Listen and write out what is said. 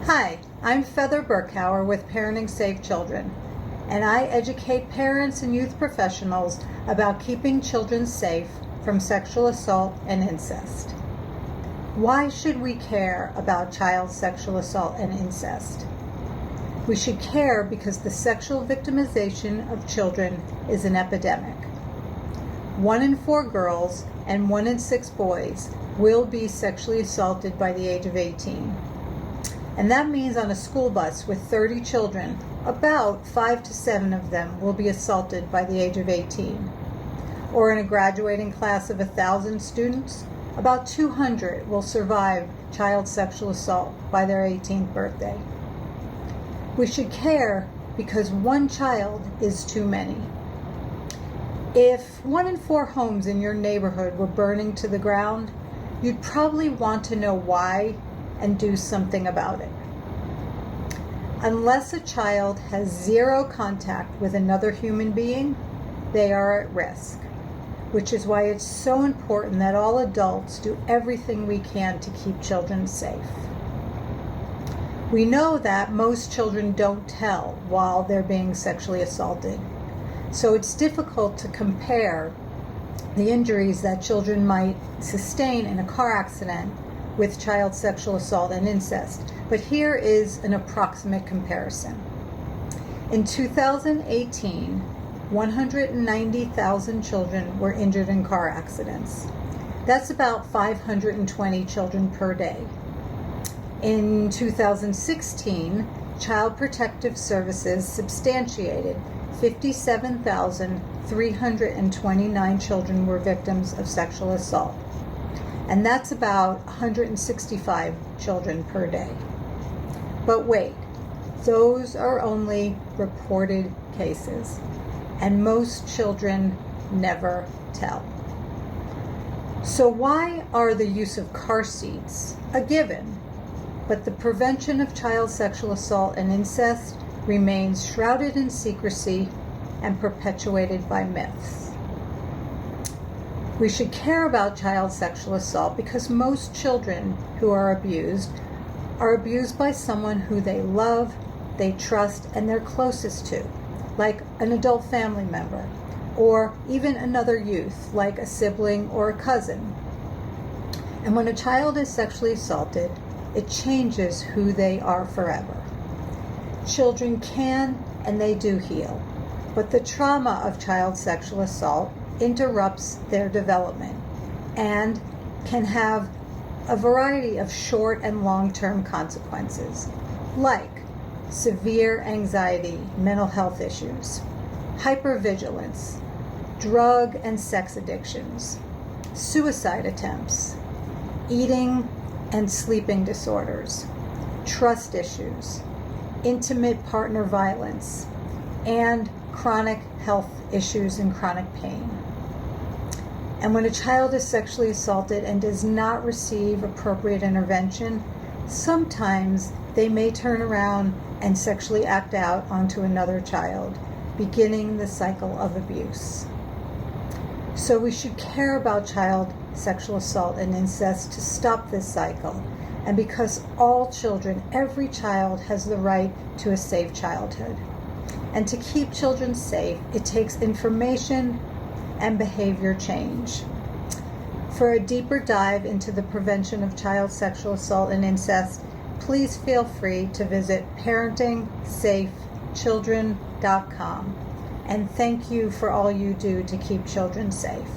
Hi, I'm Feather Berkower with Parenting Safe Children, and I educate parents and youth professionals about keeping children safe from sexual assault and incest. Why should we care about child sexual assault and incest? We should care because the sexual victimization of children is an epidemic. 1 in 4 girls and 1 in 6 boys will be sexually assaulted by the age of 18. And that means on a school bus with 30 children, about 5 to 7 of them will be assaulted by the age of 18. Or in a graduating class of 1,000 students, about 200 will survive child sexual assault by their 18th birthday. We should care because 1 child is too many. If 1 in 4 homes in your neighborhood were burning to the ground, you'd probably want to know why and do something about it. Unless a child has 0 contact with another human being, they are at risk, which is why it's so important that all adults do everything we can to keep children safe. We know that most children don't tell while they're being sexually assaulted, so it's difficult to compare the injuries that children might sustain in a car accident with child sexual assault and incest. But here is an approximate comparison. In 2018, 190,000 children were injured in car accidents. That's about 520 children per day. In 2016, Child Protective Services substantiated 57,329 children were victims of sexual assault. And that's about 165 children per day. But wait, those are only reported cases, and most children never tell. So why are the use of car seats a given, but the prevention of child sexual assault and incest remains shrouded in secrecy and perpetuated by myths? We should care about child sexual assault because most children who are abused by someone who they love, they trust, and they're closest to, like an adult family member, or even another youth, like a sibling or a cousin. And when a child is sexually assaulted, it changes who they are forever. Children can and they do heal, but the trauma of child sexual assault interrupts their development and can have a variety of short and long-term consequences, like severe anxiety, mental health issues, hypervigilance, drug and sex addictions, suicide attempts, eating and sleeping disorders, trust issues, intimate partner violence, and chronic health issues and chronic pain. And when a child is sexually assaulted and does not receive appropriate intervention, sometimes they may turn around and sexually act out onto another child, beginning the cycle of abuse. So we should care about child sexual assault and incest to stop this cycle. And because all children, every child, has the right to a safe childhood. And to keep children safe, it takes information and behavior change. For a deeper dive into the prevention of child sexual assault and incest, please feel free to visit ParentingSafeChildren.com. And thank you for all you do to keep children safe.